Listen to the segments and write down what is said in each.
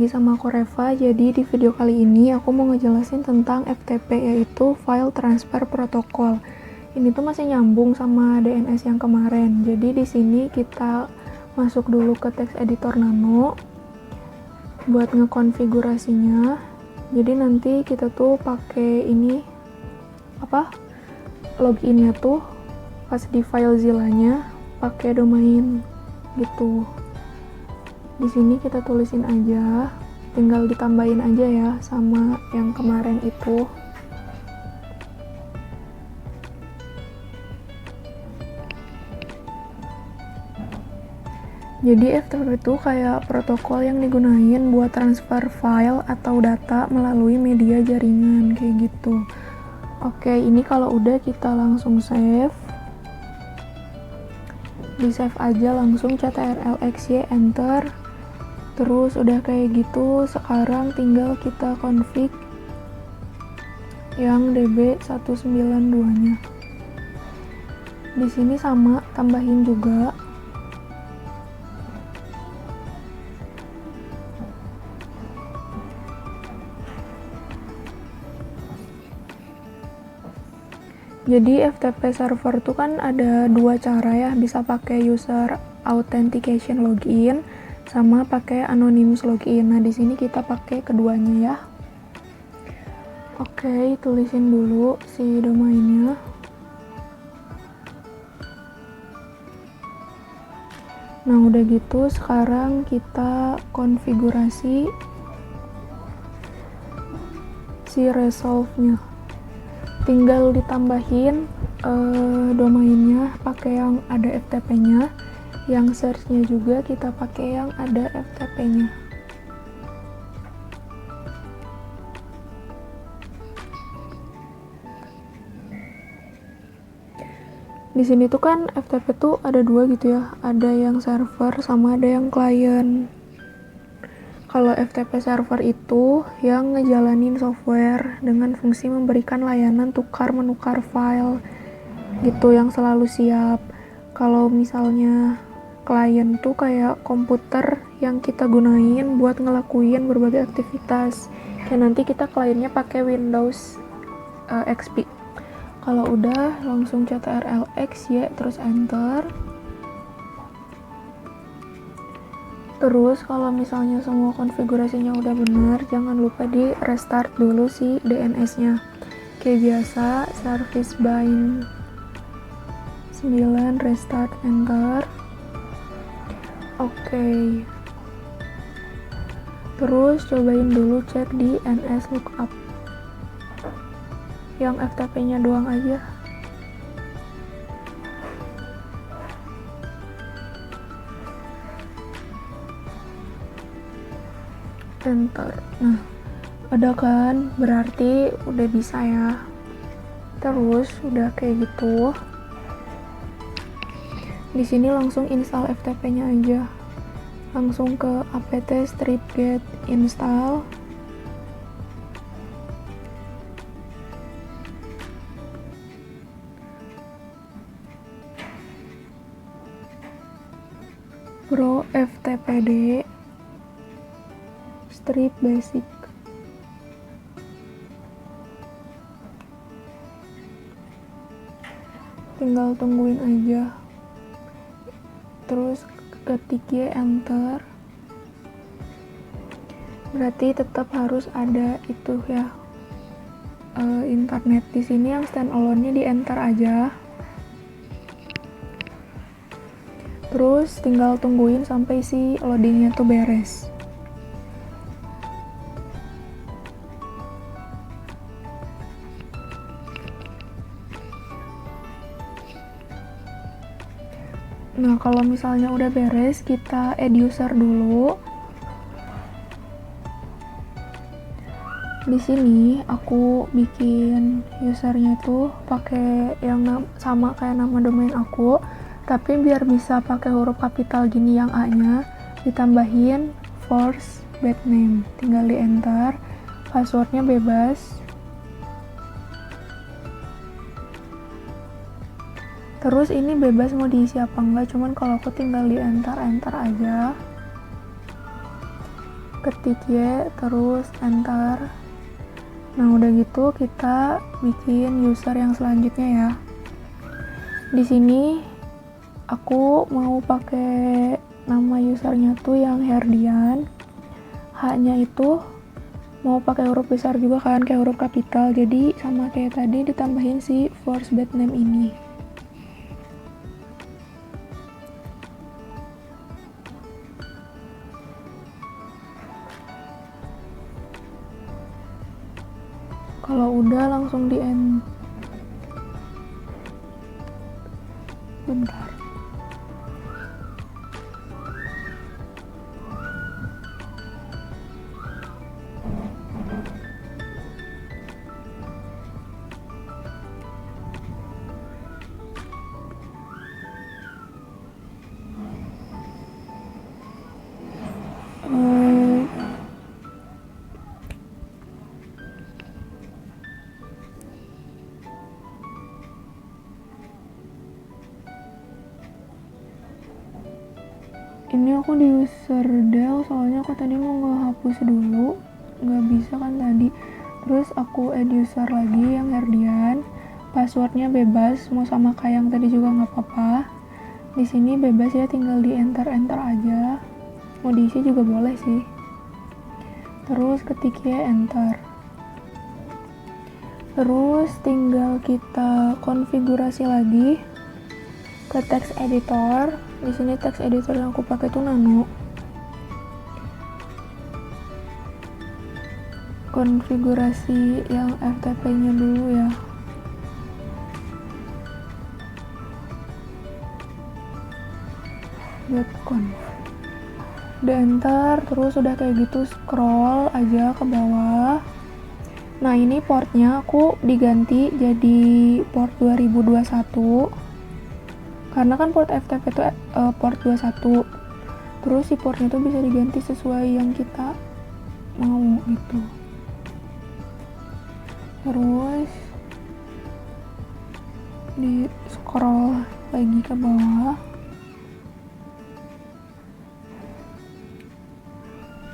lagi sama aku Reva. Jadi di video kali ini aku mau ngejelasin tentang FTP, yaitu File Transfer Protocol. Ini tuh masih nyambung sama DNS yang kemarin. Jadi di sini kita masuk dulu ke text editor Nano buat ngekonfigurasinya. Jadi nanti kita tuh pakai ini loginnya tuh pas di FileZilla-nya pakai domain gitu. Di sini kita tulisin aja, tinggal ditambahin aja ya sama yang kemarin itu. Jadi FTP itu kayak protokol yang digunain buat transfer file atau data melalui media jaringan kayak gitu. Oke, ini kalau udah kita langsung save. Di save aja langsung ctrl+x+y enter. Terus udah kayak gitu, sekarang tinggal kita config yang DB192-nya. Di sini sama, tambahin juga. Jadi FTP server tuh kan ada dua cara ya, bisa pakai user authentication login sama pakai anonymous login. Nah, di sini kita pakai keduanya ya. Oke, tulisin dulu si domainnya. Nah, udah gitu sekarang kita konfigurasi si resolve-nya. Tinggal ditambahin domainnya pakai yang ada FTP-nya. Yang search-nya juga kita pakai yang ada FTP-nya. Di sini tuh kan FTP tuh ada dua gitu ya, ada yang server sama ada yang client. Kalau FTP server itu yang ngejalanin software dengan fungsi memberikan layanan tukar-menukar file gitu yang selalu siap. Kalau misalnya klien tuh kayak komputer yang kita gunain buat ngelakuin berbagai aktivitas. Kayak nanti kita kliennya pakai Windows XP. Kalau udah langsung ctrl+x+y terus enter. Terus kalau misalnya semua konfigurasinya udah benar, jangan lupa di restart dulu si DNS-nya. Kayak biasa, service bind 9 restart enter. Oke. Terus cobain dulu cek di NS lookup. Yang FTP-nya doang aja. Enter. Nah, ada kan? Berarti udah bisa ya. Terus udah kayak gitu. Di sini langsung install FTP-nya aja. Langsung ke apt stripget install. Pro ftpd strip basic. Tinggal tungguin aja. Terus ketik Y enter. Berarti tetap harus ada itu ya, internet. Di sini yang standalone-nya di enter aja. Terus tinggal tungguin sampai si loadingnya tuh beres. Nah, kalau misalnya udah beres, kita add user dulu. Di sini aku bikin usernya tuh pakai yang sama kayak nama domain aku, tapi biar bisa pakai huruf kapital gini yang A-nya, ditambahin force bad name. Tinggal di enter. Passwordnya bebas. Terus ini bebas mau diisi apa enggak, cuman kalau aku tinggal di enter aja. ketik Y terus enter. Nah udah gitu kita bikin user yang selanjutnya ya. Di sini aku mau pakai nama usernya tuh yang Herdian. H-nya itu mau pakai huruf besar juga kan, kayak huruf kapital. Jadi sama kayak tadi ditambahin si first bad name ini. Kalau udah langsung di end. Bentar. Ini aku di user del, soalnya aku tadi mau ngehapus dulu, nggak bisa kan tadi. Terus aku add user lagi yang Herdian, passwordnya bebas, mau sama kayak yang tadi juga nggak apa-apa. Di sini bebas ya, tinggal di enter aja, mau diisi juga boleh sih. Terus ketik ya enter. Terus tinggal kita konfigurasi lagi ke text editor. Di sini text editor yang aku pakai itu Nano. Konfigurasi yang FTP-nya dulu ya. .conf. Udah enter, terus udah kayak gitu scroll aja ke bawah. Nah ini portnya aku diganti jadi port 2021. Karena kan port FTP itu port 21. Terus si portnya tuh bisa diganti sesuai yang kita mau gitu. Terus di scroll lagi ke bawah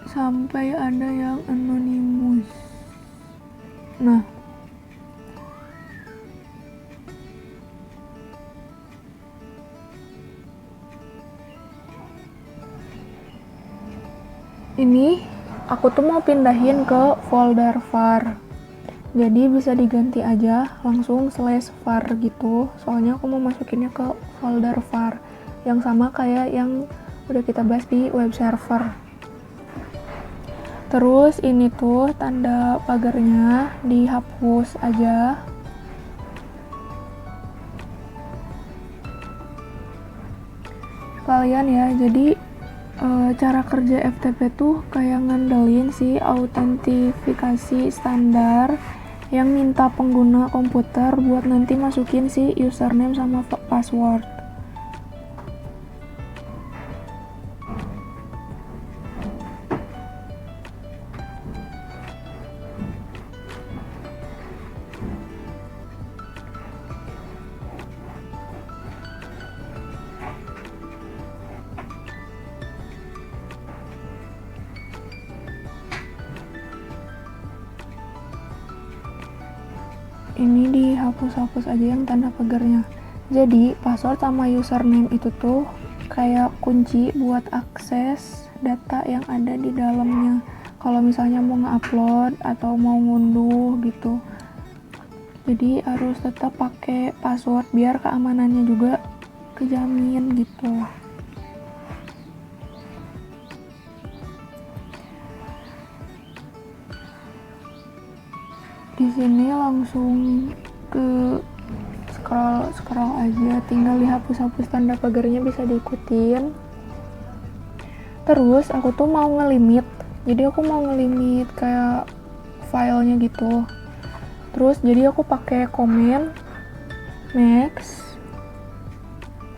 sampai ada yang anonymous. Nah ini aku tuh mau pindahin ke folder var, jadi bisa diganti aja langsung /var gitu, soalnya aku mau masukinnya ke folder var yang sama kayak yang udah kita bahas di web server. Terus ini tuh tanda pagarnya dihapus aja. Kalian ya, jadi cara kerja FTP tuh kayak ngandelin si autentifikasi standar yang minta pengguna komputer buat nanti masukin si username sama password. Ini dihapus-hapus aja yang tanda pagarnya. Jadi password sama username itu tuh kayak kunci buat akses data yang ada di dalamnya. Kalau misalnya mau nge-upload atau mau ngunduh gitu, jadi harus tetap pakai password biar keamanannya juga kejamin gitu. Di sini langsung ke scroll aja, tinggal dihapus-hapus tanda pagarnya, bisa diikutin. Terus aku tuh mau ngelimit, jadi aku mau ngelimit kayak filenya gitu. Terus jadi aku pakai command max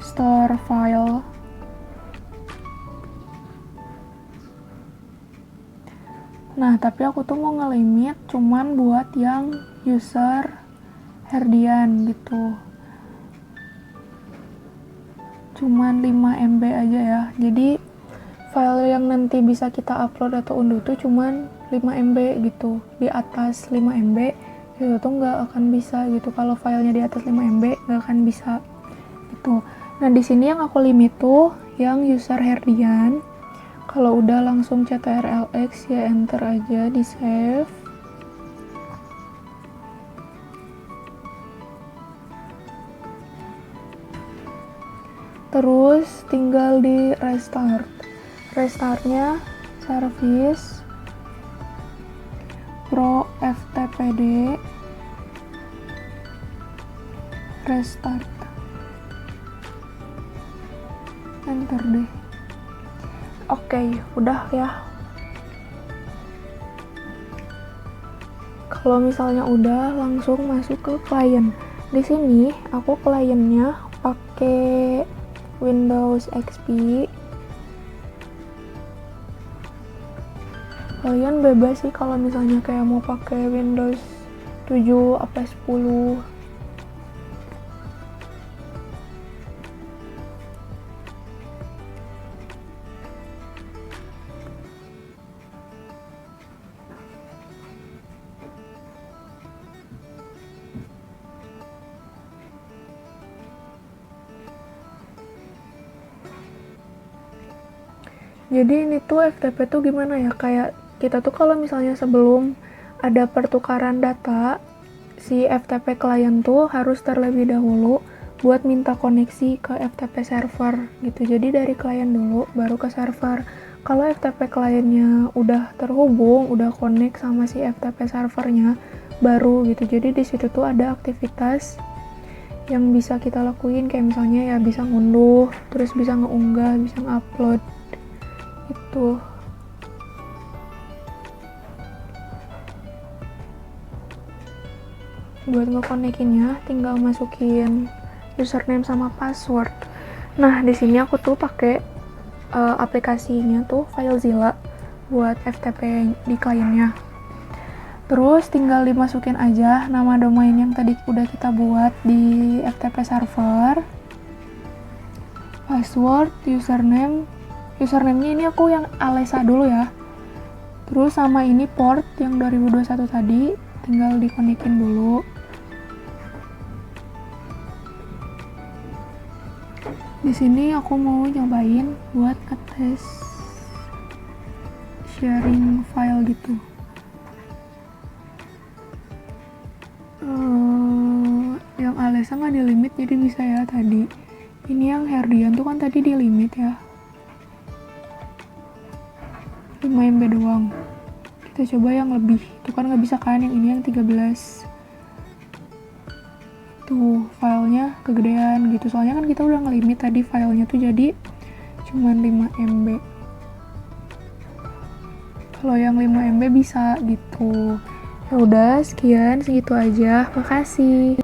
store file. Nah, tapi aku tuh mau ngelimit cuman buat yang user Herdian gitu. Cuman 5 MB aja ya. Jadi file yang nanti bisa kita upload atau unduh tuh cuman 5 MB gitu. Di atas 5 MB itu tuh nggak akan bisa gitu. Kalau filenya di atas 5 MB nggak akan bisa gitu. Nah di sini yang aku limit tuh yang user Herdian. Kalau udah langsung CTRL-X ya enter aja di save. Terus tinggal di restart. Restartnya service pro ftpd restart, enter deh. Oke, udah ya. Kalau misalnya udah, langsung masuk ke klien. Di sini aku kliennya pakai Windows XP. Kalian bebas sih kalau misalnya kayak mau pakai Windows 7 apa 10. Jadi ini tuh FTP tuh gimana ya, kayak kita tuh kalau misalnya sebelum ada pertukaran data, si FTP klien tuh harus terlebih dahulu buat minta koneksi ke FTP server gitu. Jadi dari klien dulu baru ke server. Kalau FTP kliennya udah terhubung, udah connect sama si FTP servernya baru gitu. Jadi di situ tuh ada aktivitas yang bisa kita lakuin, kayak misalnya ya bisa ngunduh, terus bisa ngeunggah, bisa ngupload itu. Buat ngekonekinnya tinggal masukin username sama password. Nah di sini aku tuh pakai aplikasinya tuh FileZilla buat FTP di kliennya. Terus tinggal dimasukin aja nama domain yang tadi udah kita buat di FTP server, password, username. Username-nya ini aku yang Alessa dulu ya. Terus sama ini port yang 2021 tadi, tinggal dikonekin dulu. Di sini aku mau nyobain buat ngetes sharing file gitu. Yang Alessa nggak di limit jadi bisa ya tadi. Ini yang Herdian tuh kan tadi di limit ya. 5 MB doang. Kita coba yang lebih. Itu kan nggak bisa kan, yang ini yang 13. Tuh, filenya kegedean gitu. Soalnya kan kita udah ngelimit tadi filenya tuh jadi cuman 5 MB. Kalau yang 5 MB bisa gitu. Ya udah, sekian segitu aja. Makasih.